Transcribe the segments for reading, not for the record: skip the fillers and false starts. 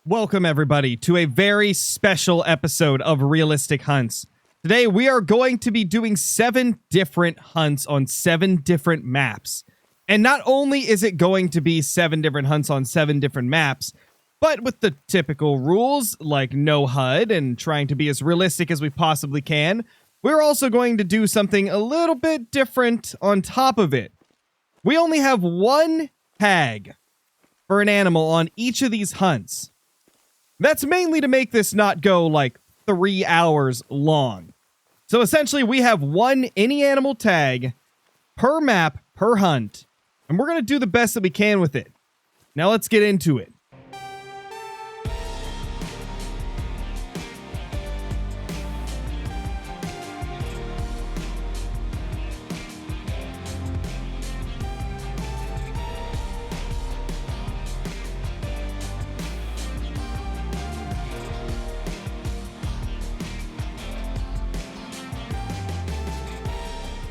Welcome, everybody, to a very special episode of Realistic Hunts. Today, we are going to be doing 7 different hunts on 7 different maps. And not only is it going to be 7 different hunts on 7 different maps, but with the typical rules, like no HUD and trying to be as realistic as we possibly can, we're also going to do something a little bit different on top of it. We only have 1 tag for an animal on each of these hunts. That's mainly to make this not go like 3 hours long. So essentially we have 1 any animal tag per map, per hunt, and we're going to do the best that we can with it. Now let's get into it.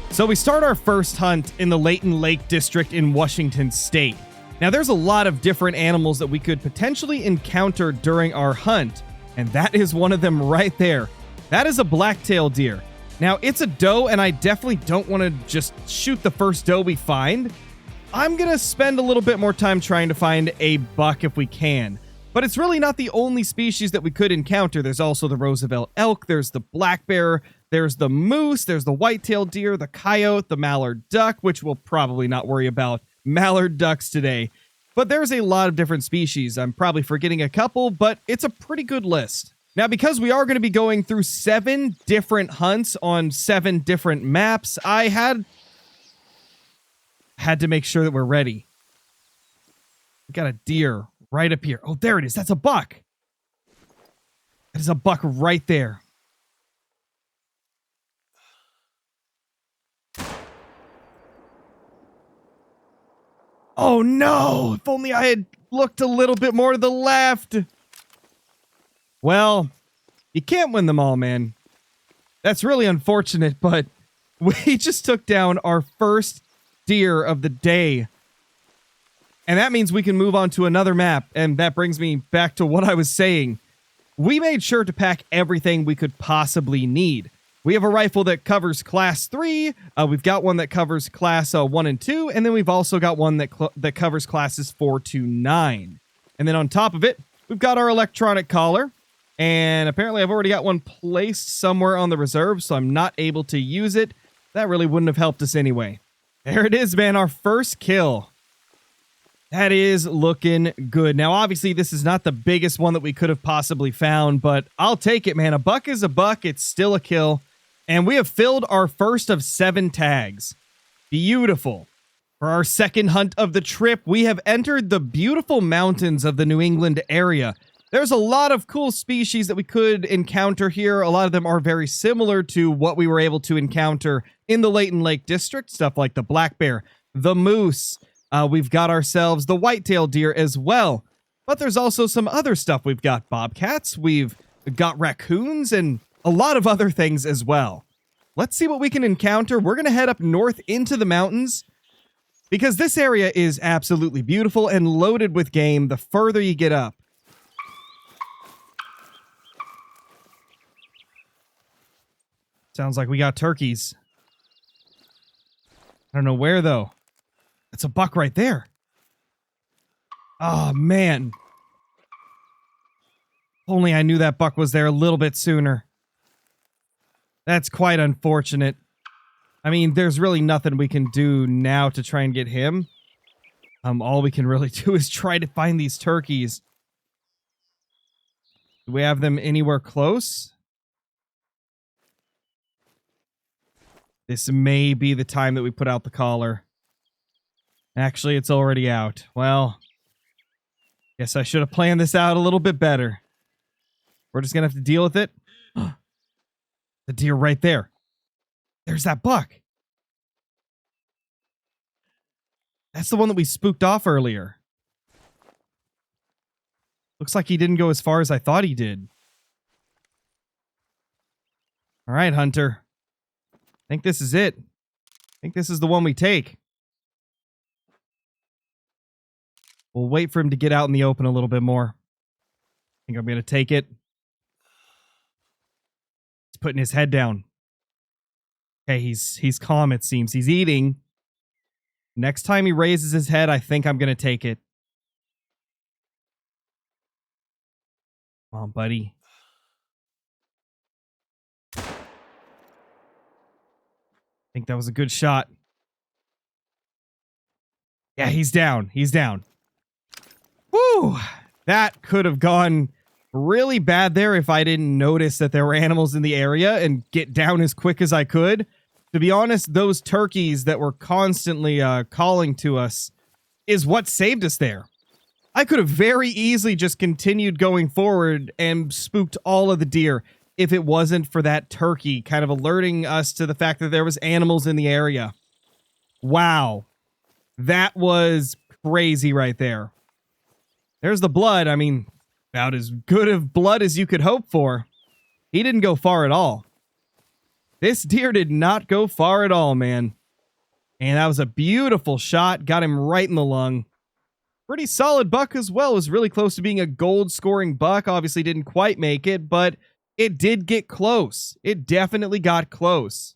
So we start our first hunt in the Layton Lake District in Washington State. Now there's a lot of different animals that we could potentially encounter during our hunt, and that is one of them right there. That is a black-tailed deer. Now it's a doe, and I definitely don't want to just shoot the first doe we find. I'm going to spend a little bit more time trying to find a buck if we can. But it's really not the only species that we could encounter. There's also the Roosevelt elk, there's the black bear, there's the moose, there's the white-tailed deer, the coyote, the mallard duck, which we'll probably not worry about mallard ducks today. But there's a lot of different species. I'm probably forgetting a couple, but it's a pretty good list. Now, because we are going to be going through 7 different hunts on 7 different maps, I had to make sure that we're ready. We got a deer right up here. Oh, there it is. That's a buck. That is a buck right there. Oh no! If only I had looked a little bit more to the left. Well, you can't win them all, man. That's really unfortunate, but we just took down our first deer of the day. And that means we can move on to another map, and that brings me back to what I was saying. We made sure to pack everything we could possibly need. We have a rifle that covers class 3, we've got one that covers class 1 and 2, and then we've also got one that covers classes 4 to 9. And then on top of it, we've got our electronic collar, and apparently I've already got one placed somewhere on the reserve, so I'm not able to use it. That really wouldn't have helped us anyway. There it is, man, our first kill. That is looking good. Now, obviously, this is not the biggest one that we could have possibly found, but I'll take it, man. A buck is a buck. It's still a kill. And we have filled our first of 7 tags. Beautiful. For our second hunt of the trip, we have entered the beautiful mountains of the New England area. There's a lot of cool species that we could encounter here. A lot of them are very similar to what we were able to encounter in the Layton Lake District. Stuff like the black bear, the moose. We've got ourselves the white-tailed deer as well. But there's also some other stuff. We've got bobcats, we've got raccoons, and a lot of other things as well. Let's see what we can encounter. We're going to head up north into the mountains because this area is absolutely beautiful and loaded with game the further you get up. Sounds like we got turkeys. I don't know where, though. That's a buck right there. Oh, man. Only I knew that buck was there a little bit sooner. That's quite unfortunate. I mean, there's really nothing we can do now to try and get him. All we can really do is try to find these turkeys. Do we have them anywhere close? This may be the time that we put out the collar. Actually, it's already out. Well, guess I should have planned this out a little bit better. We're just gonna have to deal with it. The deer right there. There's that buck. That's the one that we spooked off earlier. Looks like he didn't go as far as I thought he did. All right, Hunter. I think this is it. I think this is the one we take. We'll wait for him to get out in the open a little bit more. think I'm going to take it. He's putting his head down. Okay, he's calm, it seems. He's eating. Next time he raises his head, I think I'm going to take it. Come on, buddy. I think that was a good shot. Yeah, he's down. He's down. Woo! That could have gone really bad there if I didn't notice that there were animals in the area and get down as quick as I could. To be honest, those turkeys that were constantly calling to us is what saved us there. I could have very easily just continued going forward and spooked all of the deer if it wasn't for that turkey kind of alerting us to the fact that there was animals in the area. Wow. That was crazy right there. There's the blood. I mean, about as good of blood as you could hope for. He didn't go far at all. This deer did not go far at all, man. And that was a beautiful shot. Got him right in the lung. Pretty solid buck as well. Was really close to being a gold scoring buck. Obviously didn't quite make it, but it did get close. It definitely got close.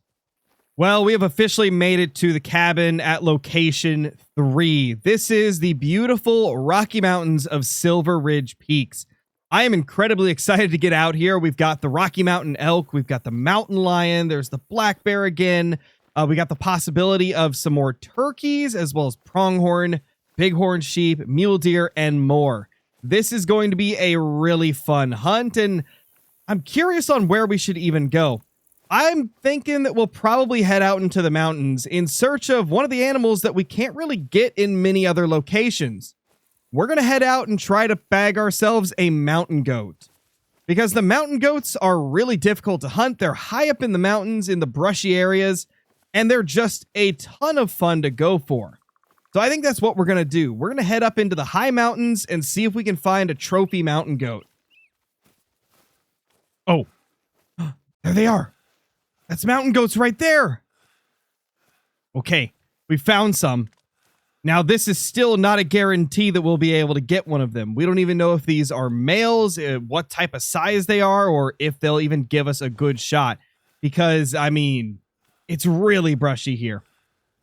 Well, we have officially made it to the cabin at location 3. This is the beautiful Rocky Mountains of Silver Ridge Peaks. I am incredibly excited to get out here. We've got the Rocky Mountain elk. We've got the mountain lion. There's the black bear again. We got the possibility of some more turkeys, as well as pronghorn, bighorn sheep, mule deer, and more. This is going to be a really fun hunt, and I'm curious on where we should even go. I'm thinking that we'll probably head out into the mountains in search of one of the animals that we can't really get in many other locations. We're going to head out and try to bag ourselves a mountain goat. Because the mountain goats are really difficult to hunt. They're high up in the mountains in the brushy areas, and they're just a ton of fun to go for. So I think that's what we're going to do. We're going to head up into the high mountains and see if we can find a trophy mountain goat. Oh, there they are. That's mountain goats right there. Okay, we found some. Now, this is still not a guarantee that we'll be able to get one of them. We don't even know if these are males, what type of size they are, or if they'll even give us a good shot. Because, I mean, it's really brushy here.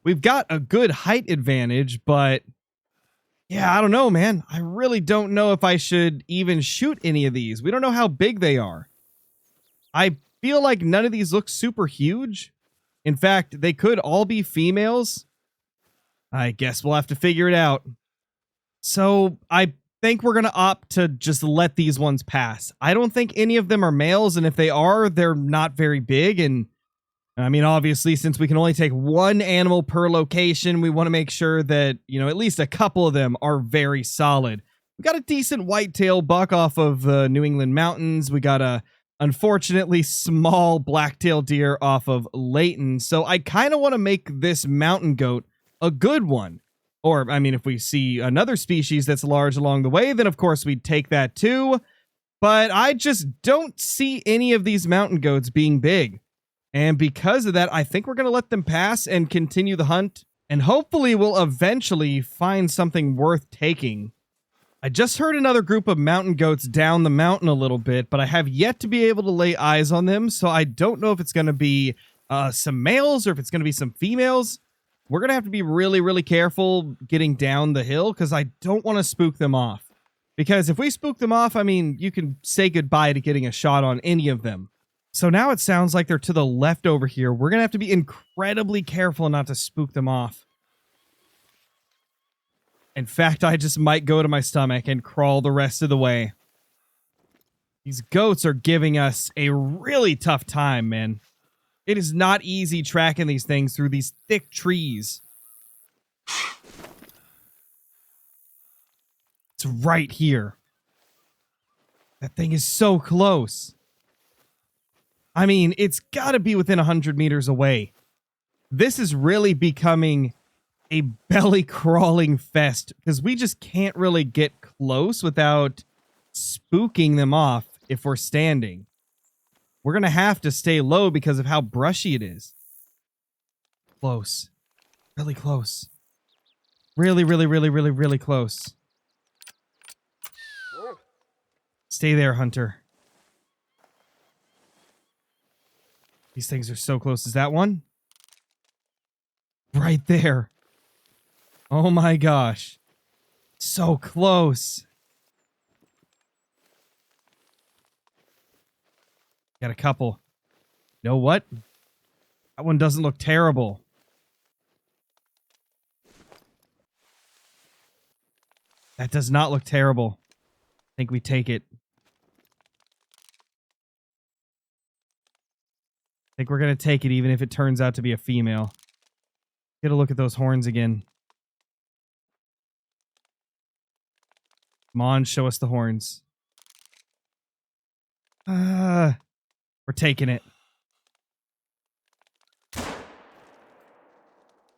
We've got a good height advantage, but yeah, I don't know, man. I really don't know if I should even shoot any of these. We don't know how big they are. I feel like none of these look super huge. In fact, they could all be females. I guess we'll have to figure it out. So I think we're going to opt to just let these ones pass. I don't think any of them are males, and if they are, they're not very big. And I mean, obviously, since we can only take one animal per location, we want to make sure that, you know, at least a couple of them are very solid. We got a decent whitetail buck off of the New England mountains. We got a unfortunately small blacktail deer off of Layton. So I kind of want to make this mountain goat a good one. Or, I mean, if we see another species that's large along the way, then of course we'd take that too. But I just don't see any of these mountain goats being big. And because of that, I think we're going to let them pass and continue the hunt. And hopefully we'll eventually find something worth taking. I just heard another group of mountain goats down the mountain a little bit, but I have yet to be able to lay eyes on them. So I don't know if it's going to be some males or if it's going to be some females. We're going to have to be really, really careful getting down the hill because I don't want to spook them off. Because if we spook them off, I mean, you can say goodbye to getting a shot on any of them. So now it sounds like they're to the left over here. We're going to have to be incredibly careful not to spook them off. In fact, I just might go to my stomach and crawl the rest of the way. These goats are giving us a really tough time, man. It is not easy tracking these things through these thick trees. It's right here. That thing is so close. I mean, it's got to be within 100 meters away. This is really becoming a belly-crawling fest because we just can't really get close without spooking them off if we're standing. We're going to have to stay low because of how brushy it is. Close. Really close. Really, really, really, really, really close. Stay there, Hunter. These things are so close. Is that one? Right there. Oh my gosh. So close. Got a couple. Know what? That one doesn't look terrible. That does not look terrible. I think we take it. I think we're going to take it even if it turns out to be a female. Get a look at those horns again. Come on, show us the horns. We're taking it.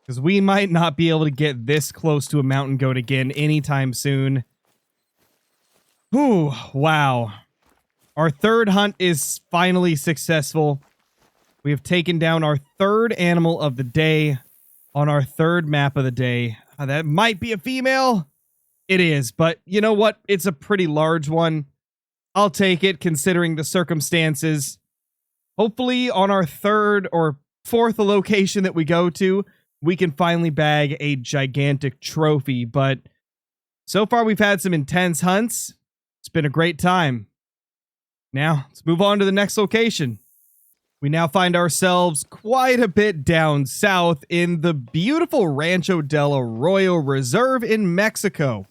Because we might not be able to get this close to a mountain goat again anytime soon. Whew, wow. Our third hunt is finally successful. We have taken down our third animal of the day on our third map of the day. That might be a female. It is, but you know what? It's a pretty large one. I'll take it considering the circumstances. Hopefully on our third or fourth location that we go to, we can finally bag a gigantic trophy. But so far we've had some intense hunts. It's been a great time. Now, let's move on to the next location. We now find ourselves quite a bit down south in the beautiful Rancho del Arroyo Reserve in Mexico.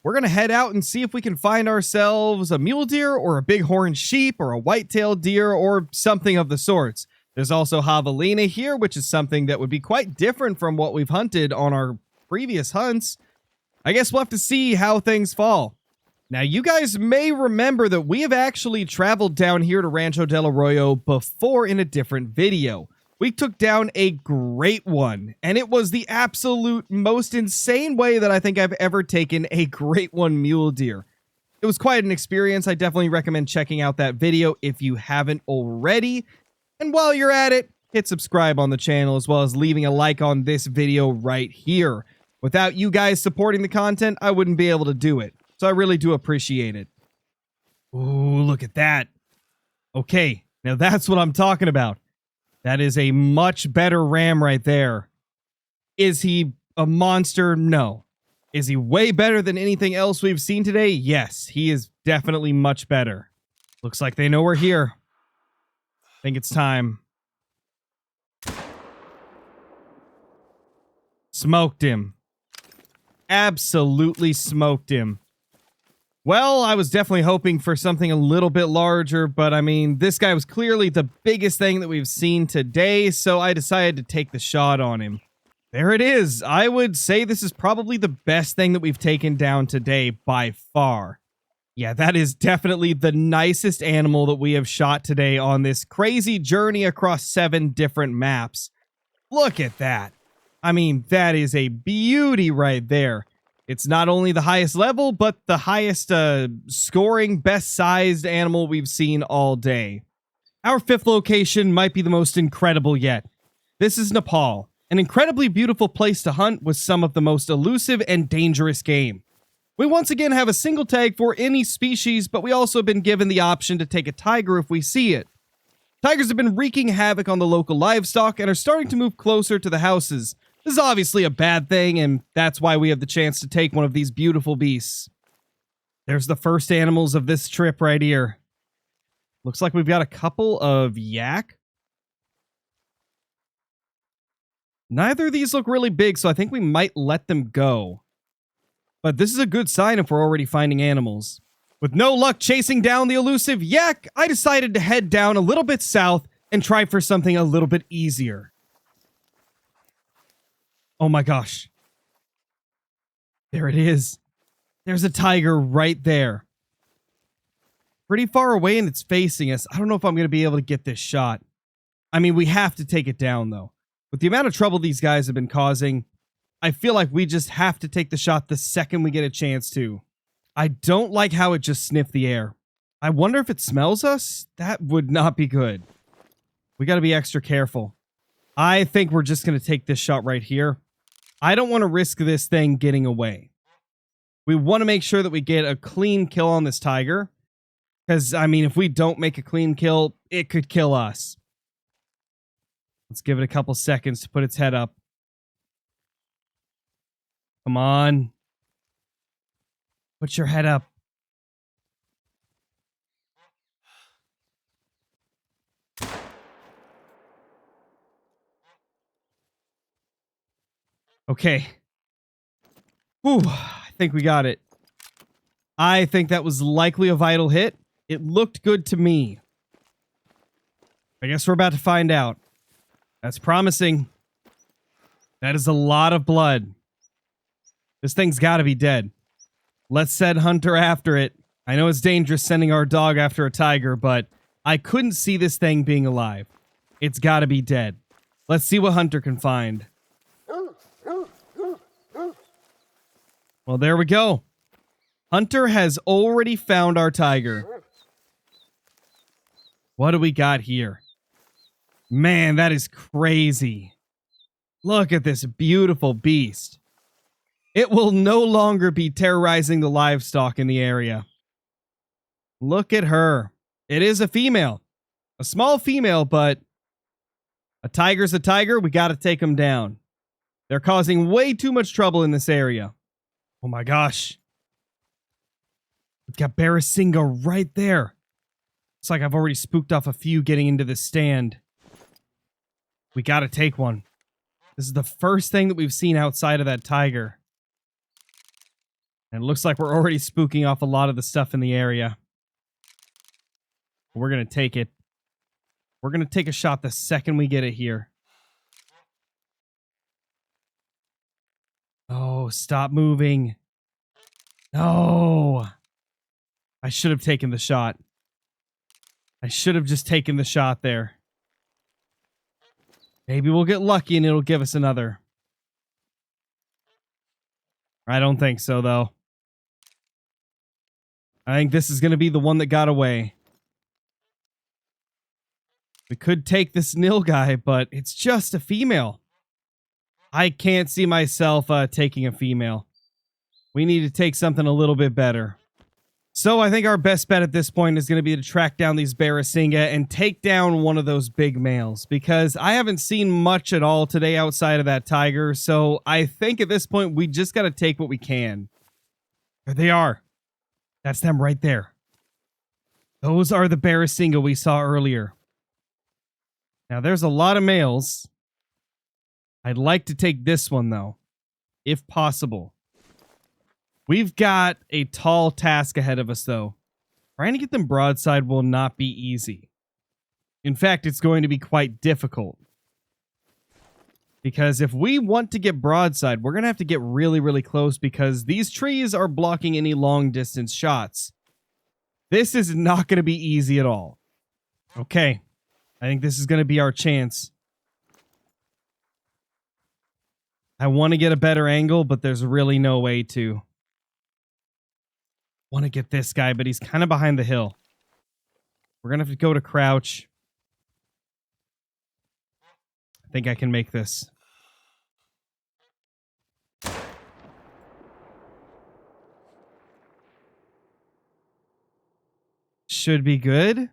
We're going to head out and see if we can find ourselves a mule deer or a bighorn sheep or a white-tailed deer or something of the sorts. There's also javelina here, which is something that would be quite different from what we've hunted on our previous hunts. I guess we'll have to see how things fall. Now, you guys may remember that we have actually traveled down here to Rancho del Arroyo before in a different video. We took down a great one, and it was the absolute most insane way that I think I've ever taken a great one mule deer. It was quite an experience. I definitely recommend checking out that video if you haven't already. And while you're at it, hit subscribe on the channel as well as leaving a like on this video right here. Without you guys supporting the content, I wouldn't be able to do it. So I really do appreciate it. Ooh, look at that. Okay, now that's what I'm talking about. That is a much better ram right there. Is he a monster? No. Is he way better than anything else we've seen today? Yes, he is definitely much better. Looks like they know we're here. I think it's time. Smoked him. Absolutely smoked him. Well, I was definitely hoping for something a little bit larger, but I mean, this guy was clearly the biggest thing that we've seen today, so I decided to take the shot on him. There it is. I would say this is probably the best thing that we've taken down today by far. Yeah, that is definitely the nicest animal that we have shot today on this crazy journey across 7 different maps. Look at that. I mean, that is a beauty right there. It's not only the highest level, but the highest scoring, best-sized animal we've seen all day. Our 5th location might be the most incredible yet. This is Nepal, an incredibly beautiful place to hunt with some of the most elusive and dangerous game. We once again have a single tag for any species, but we also have been given the option to take a tiger if we see it. Tigers have been wreaking havoc on the local livestock and are starting to move closer to the houses. This is obviously a bad thing, and that's why we have the chance to take one of these beautiful beasts. There's the first animals of this trip right here. Looks like we've got a couple of yak. Neither of these look really big, so I think we might let them go. But this is a good sign if we're already finding animals. With no luck chasing down the elusive yak, I decided to head down a little bit south and try for something a little bit easier. Oh my gosh. There it is. There's a tiger right there. Pretty far away and it's facing us. I don't know if I'm going to be able to get this shot. I mean, we have to take it down though. With the amount of trouble these guys have been causing, I feel like we just have to take the shot the second we get a chance to. I don't like how it just sniffed the air. I wonder if it smells us? That would not be good. We got to be extra careful. I think we're just going to take this shot right here. I don't want to risk this thing getting away. We want to make sure that we get a clean kill on this tiger. Because, I mean, if we don't make a clean kill, it could kill us. Let's give it a couple seconds to put its head up. Come on. Put your head up. Okay. Whew, I think we got it. I think that was likely a vital hit. It looked good to me. I guess we're about to find out. That's promising. That is a lot of blood. This thing's got to be dead. Let's send Hunter after it. I know it's dangerous sending our dog after a tiger, but I couldn't see this thing being alive. It's got to be dead. Let's see what Hunter can find. Well, there we go. Hunter has already found our tiger. What do we got here? Man, that is crazy. Look at this beautiful beast. It will no longer be terrorizing the livestock in the area. Look at her. It is a female. A small female, but a tiger's a tiger. We got to take them down. They're causing way too much trouble in this area. Oh my gosh. We've got Barasinga right there. It's like I've already spooked off a few getting into the stand. We gotta take one. This is the first thing that we've seen outside of that tiger. And it looks like we're already spooking off a lot of the stuff in the area. We're gonna take it. We're gonna take a shot the second we get it here. Oh, stop moving. No. I should have taken the shot. I should have just taken the shot there. Maybe we'll get lucky and it'll give us another. I don't think so, though. I think this is going to be the one that got away. We could take this nil guy, but it's just a female. I can't see myself taking a female. We need to take something a little bit better. So I think our best bet at this point is going to be to track down these Barasinga and take down one of those big males, because I haven't seen much at all today outside of that tiger. So I think at this point we just got to take what we can. There they are. That's them right there. Those are the Barasinga we saw earlier. Now there's a lot of males. I'd like to take this one though, if possible. We've got a tall task ahead of us, though. Trying to get them broadside will not be easy. In fact, it's going to be quite difficult. Because if we want to get broadside, we're going to have to get really, really close, because these trees are blocking any long-distance shots. This is not going to be easy at all. Okay. I think this is going to be our chance. I want to get a better angle, but there's really no way to. Want to get this guy, but he's kind of behind the hill. We're gonna have to go to crouch. I think I can make this. Should be good.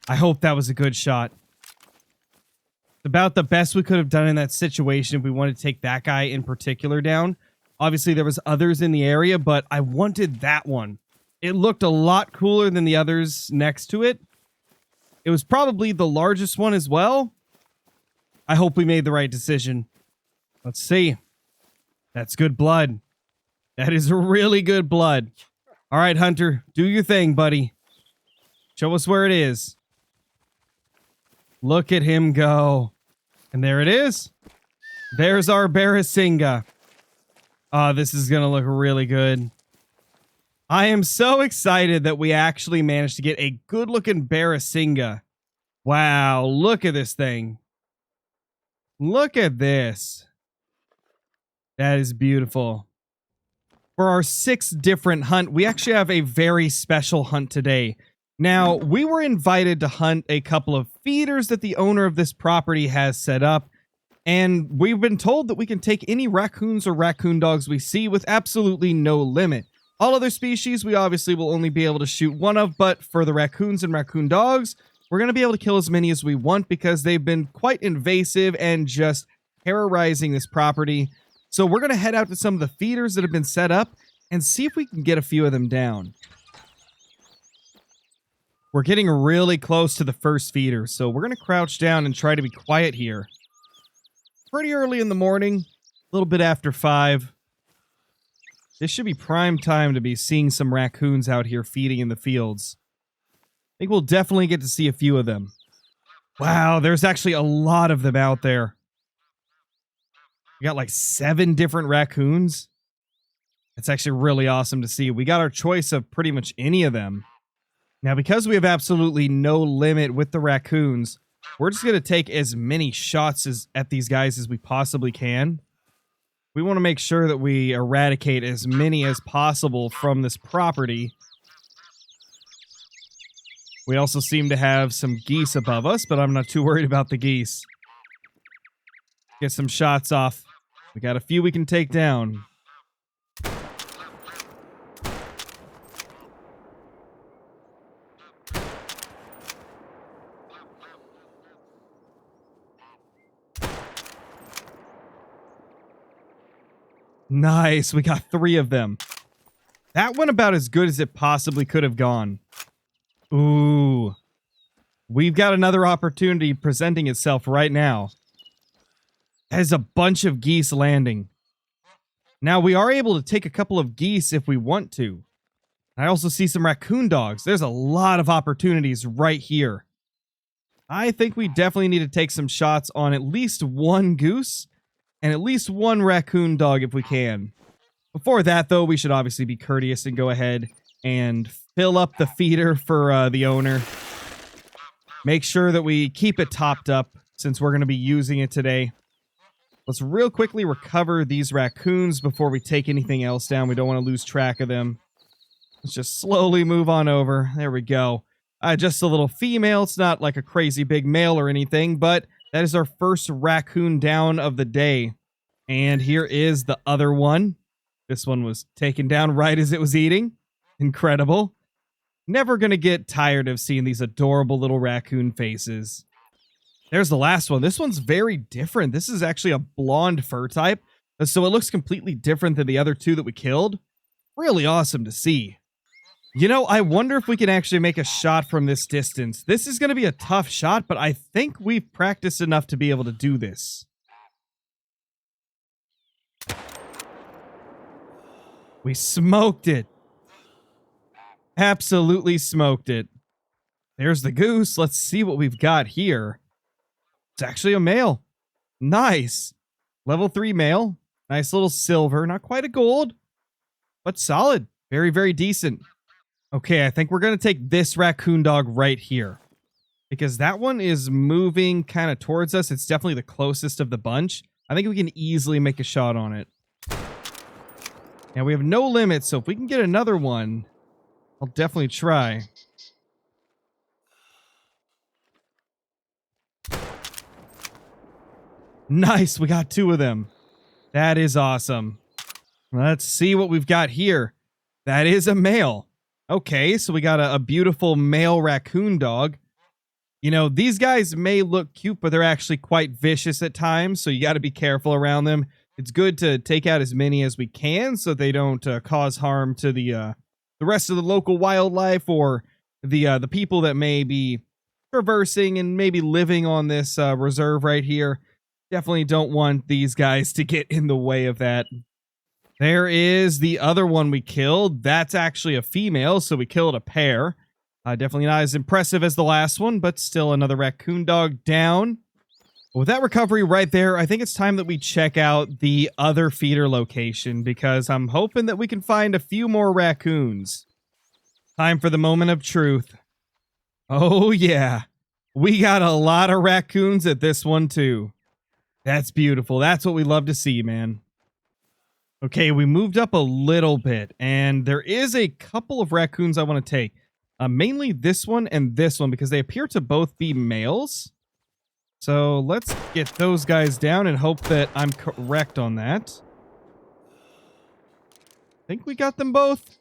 I hope that was a good shot. It's about the best we could have done in that situation if we wanted to take that guy in particular down. Obviously, there was others in the area, but I wanted that one. It looked a lot cooler than the others next to it. It was probably the largest one as well. I hope we made the right decision. Let's see. That's good blood. That is really good blood. All right, Hunter, do your thing, buddy. Show us where it is. Look at him go. And there it is. There's our Barasinga. Oh, this is going to look really good. I am so excited that we actually managed to get a good-looking Barasinga. Wow, look at this thing. Look at this. That is beautiful. For our 6th different hunt, we actually have a very special hunt today. Now, we were invited to hunt a couple of feeders that the owner of this property has set up. And we've been told that we can take any raccoons or raccoon dogs we see with absolutely no limit. All other species, we obviously will only be able to shoot one of, but for the raccoons and raccoon dogs, we're going to be able to kill as many as we want because they've been quite invasive and just terrorizing this property. So we're going to head out to some of the feeders that have been set up and see if we can get a few of them down. We're getting really close to the first feeder, so we're going to crouch down and try to be quiet here. Pretty early in the morning, a little bit after 5. This should be prime time to be seeing some raccoons out here feeding in the fields. I think we'll definitely get to see a few of them. Wow, there's actually a lot of them out there. We got like 7 different raccoons. That's actually really awesome to see. We got our choice of pretty much any of them. Now, because we have absolutely no limit with the raccoons, we're just going to take as many shots at these guys as we possibly can. We want to make sure that we eradicate as many as possible from this property. We also seem to have some geese above us, but I'm not too worried about the geese. Get some shots off. We got a few we can take down. Nice, we got 3 of them. That went about as good as it possibly could have gone. Ooh. We've got another opportunity presenting itself right now. There's a bunch of geese landing. Now, we are able to take a couple of geese if we want to. I also see some raccoon dogs. There's a lot of opportunities right here. I think we definitely need to take some shots on at least 1 goose and at least 1 raccoon dog if we can. Before that, though, we should obviously be courteous and go ahead and fill up the feeder for the owner. Make sure that we keep it topped up since we're going to be using it today. Let's real quickly recover these raccoons before we take anything else down. We don't want to lose track of them. Let's just slowly move on over. There we go. Just a little female. It's not like a crazy big male or anything, but that is our first raccoon down of the day. And here is the other one. This one was taken down right as it was eating. Incredible. Never going to get tired of seeing these adorable little raccoon faces. There's the last one. This one's very different. This is actually a blonde fur type, so it looks completely different than the other 2 that we killed. Really awesome to see. You know, I wonder if we can actually make a shot from this distance. This is going to be a tough shot, but I think we've practiced enough to be able to do this. We smoked it. Absolutely smoked it. There's the goose. Let's see what we've got here. It's actually a male. Nice. Level 3 male. Nice little silver. Not quite a gold, but solid. Very, very decent. Okay, I think we're going to take this raccoon dog right here. Because that one is moving kind of towards us. It's definitely the closest of the bunch. I think we can easily make a shot on it. Now, we have no limit, so if we can get another one, I'll definitely try. Nice, we got 2 of them. That is awesome. Let's see what we've got here. That is a male. Okay, so we got a beautiful male raccoon dog. You know, these guys may look cute, but they're actually quite vicious at times, so you got to be careful around them. It's good to take out as many as we can so they don't cause harm to the rest of the local wildlife or the people that may be traversing and maybe living on this reserve right here. Definitely don't want these guys to get in the way of that. There is the other one we killed. That's actually a female, so we killed a pair. Definitely not as impressive as the last one, but still another raccoon dog down. With that recovery right there, I think it's time that we check out the other feeder location because I'm hoping that we can find a few more raccoons. Time for the moment of truth. Oh yeah, we got a lot of raccoons at this one too. That's beautiful. That's what we love to see, man. Okay, we moved up a little bit, and there is a couple of raccoons I want to take. Mainly this one and this one, because they appear to both be males. So let's get those guys down and hope that I'm correct on that. I think we got them both.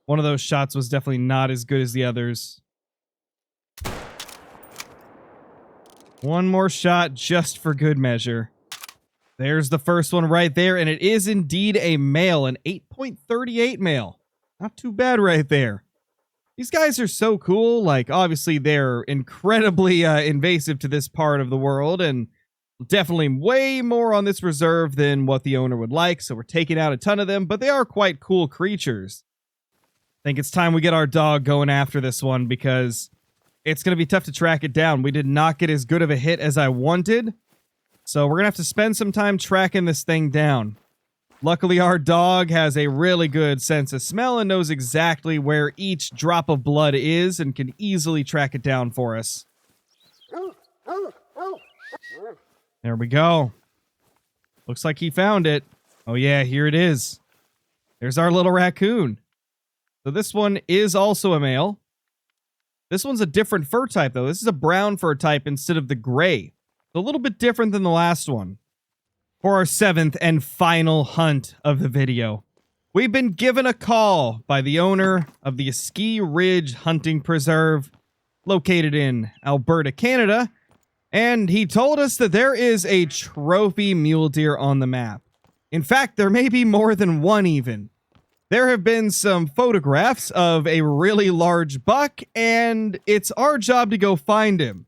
One of those shots was definitely not as good as the others. One more shot just for good measure. There's the first one right there, and it is indeed a male, an 8.38 male. Not too bad right there. These guys are so cool. Like, obviously, they're incredibly invasive to this part of the world, and definitely way more on this reserve than what the owner would like, so we're taking out a ton of them, but they are quite cool creatures. I think it's time we get our dog going after this one, because it's going to be tough to track it down. We did not get as good of a hit as I wanted, so we're going to have to spend some time tracking this thing down. Luckily, our dog has a really good sense of smell and knows exactly where each drop of blood is and can easily track it down for us. There we go. Looks like he found it. Oh yeah, here it is. There's our little raccoon. So this one is also a male. This one's a different fur type, though. This is a brown fur type instead of the gray. A little bit different than the last one. For our 7th and final hunt of the video, we've been given a call by the owner of the Ski Ridge Hunting Preserve, located in Alberta, Canada, and he told us that there is a trophy mule deer on the map. In fact, there may be more than one even. There have been some photographs of a really large buck, and it's our job to go find him.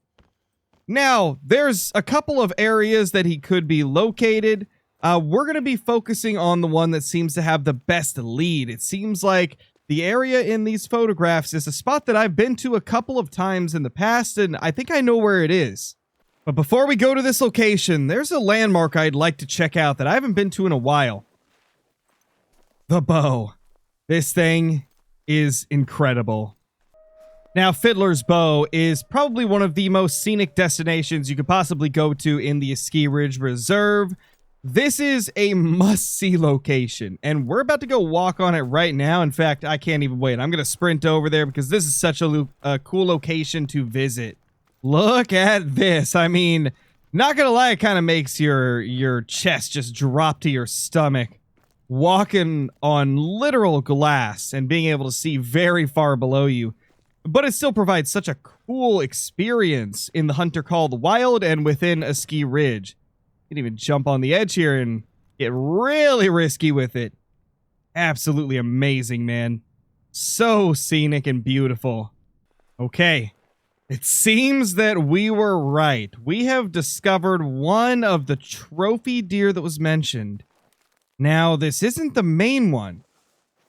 Now, there's a couple of areas that he could be located. We're going to be focusing on the one that seems to have the best lead. It seems like the area in these photographs is a spot that I've been to a couple of times in the past, and I think I know where it is. But before we go to this location, there's a landmark I'd like to check out that I haven't been to in a while. The bow. This thing is incredible. Now, Fiddler's Bow is probably one of the most scenic destinations you could possibly go to in the Ski Ridge Reserve. This is a must-see location, and we're about to go walk on it right now. In fact, I can't even wait. I'm going to sprint over there because this is such a cool location to visit. Look at this. I mean, not going to lie, it kind of makes your chest just drop to your stomach. Walking on literal glass and being able to see very far below you. But it still provides such a cool experience in the Hunter Call the Wild and within a ski ridge. You can even jump on the edge here and get really risky with it. Absolutely amazing, man. So scenic and beautiful. Okay. It seems that we were right. We have discovered one of the trophy deer that was mentioned. Now, this isn't the main one.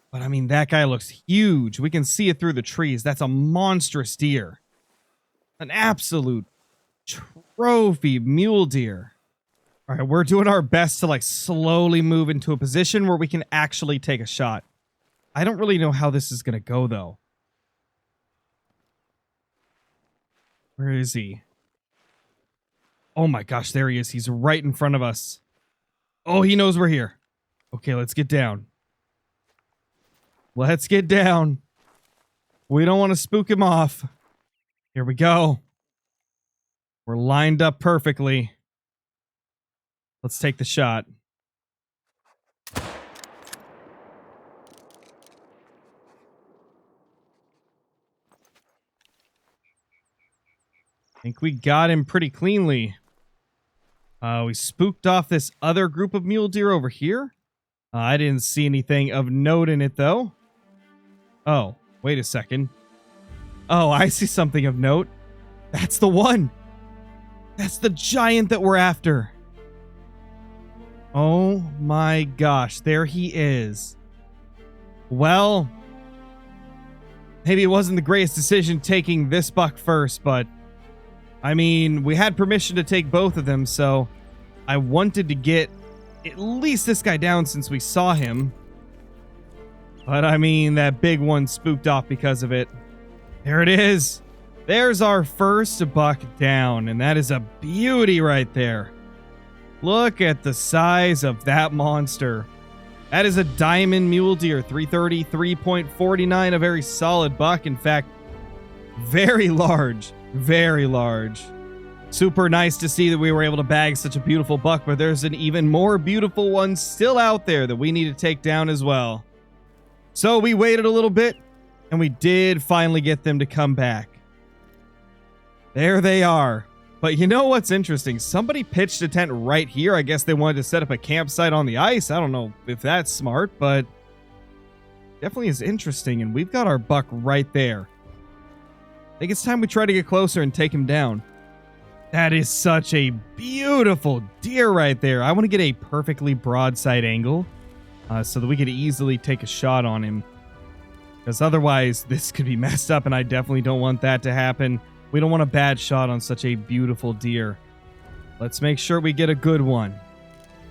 But, I mean, that guy looks huge. We can see it through the trees. That's a monstrous deer. An absolute trophy mule deer. All right, we're doing our best to, like, slowly move into a position where we can actually take a shot. I don't really know how this is going to go, though. Where is he? Oh, my gosh, there he is. He's right in front of us. Oh, he knows we're here. Okay, let's get down. Let's get down. We don't want to spook him off. Here we go. We're lined up perfectly. Let's take the shot. I think we got him pretty cleanly. We spooked off this other group of mule deer over here. I didn't see anything of note in it, though. Oh, wait a second. Oh, I see something of note. That's the one. That's the giant that we're after. Oh my gosh, there he is. Well, maybe it wasn't the greatest decision taking this buck first, but I mean, we had permission to take both of them, so I wanted to get at least this guy down since we saw him. But I mean, that big one spooked off because of it. There it is. There's our first buck down, and that is a beauty right there. Look at the size of that monster. That is a diamond mule deer, 333.49, a very solid buck. In fact, very large, very large. Super nice to see that we were able to bag such a beautiful buck, but there's an even more beautiful one still out there that we need to take down as well. So we waited a little bit, and we did finally get them to come back. There they are. But you know what's interesting? Somebody pitched a tent right here. I guess they wanted to set up a campsite on the ice. I don't know if that's smart, but definitely is interesting. And we've got our buck right there. I think it's time we try to get closer and take him down. That is such a beautiful deer right there. I want to get a perfectly broadside angle so that we could easily take a shot on him. Because otherwise, this could be messed up, and I definitely don't want that to happen. We don't want a bad shot on such a beautiful deer. Let's make sure we get a good one.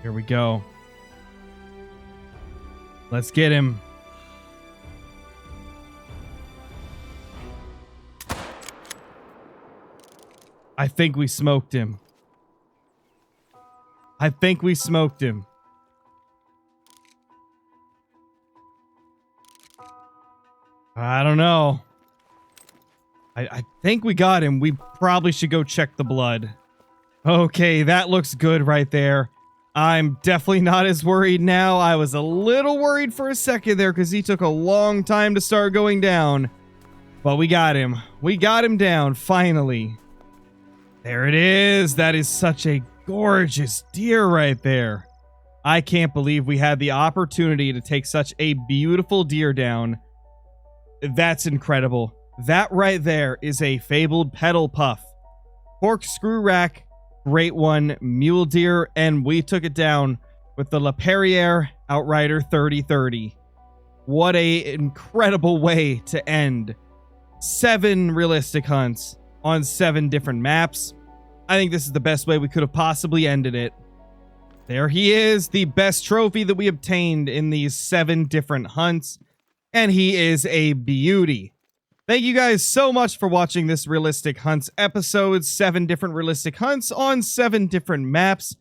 Here we go. Let's get him. I think we smoked him. I think we smoked him. I don't know. I think we got him. We probably should go check the blood. Okay, that looks good right there. I'm definitely not as worried now. I was a little worried for a second there because he took a long time to start going down. But we got him. We got him down, finally. There it is. That is such a gorgeous deer right there. I can't believe we had the opportunity to take such a beautiful deer down. That's incredible. That right there is a fabled pedal puff. Corkscrew rack, great one, mule deer, and we took it down with the La Perriere Outrider 3030. What a incredible way to end 7 realistic hunts on 7 different maps. I think this is the best way we could have possibly ended it. There he is, the best trophy that we obtained in these 7 different hunts, and he is a beauty. Thank you guys so much for watching this Realistic Hunts episode. 7 different realistic hunts on 7 different maps.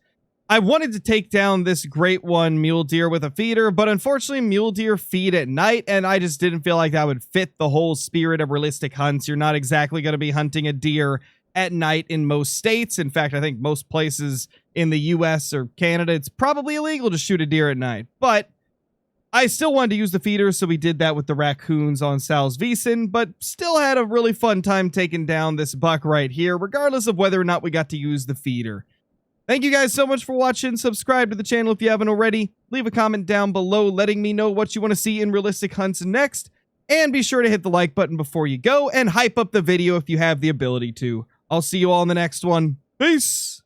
I wanted to take down this great one mule deer with a feeder, but unfortunately mule deer feed at night, and I just didn't feel like that would fit the whole spirit of realistic hunts. You're not exactly going to be hunting a deer at night in most states. In fact, I think most places in the US or Canada, it's probably illegal to shoot a deer at night, but I still wanted to use the feeder, so we did that with the raccoons on Salsvisen, but still had a really fun time taking down this buck right here, regardless of whether or not we got to use the feeder. Thank you guys so much for watching. Subscribe to the channel if you haven't already. Leave a comment down below letting me know what you want to see in Realistic Hunts next. And be sure to hit the like button before you go and hype up the video if you have the ability to. I'll see you all in the next one. Peace!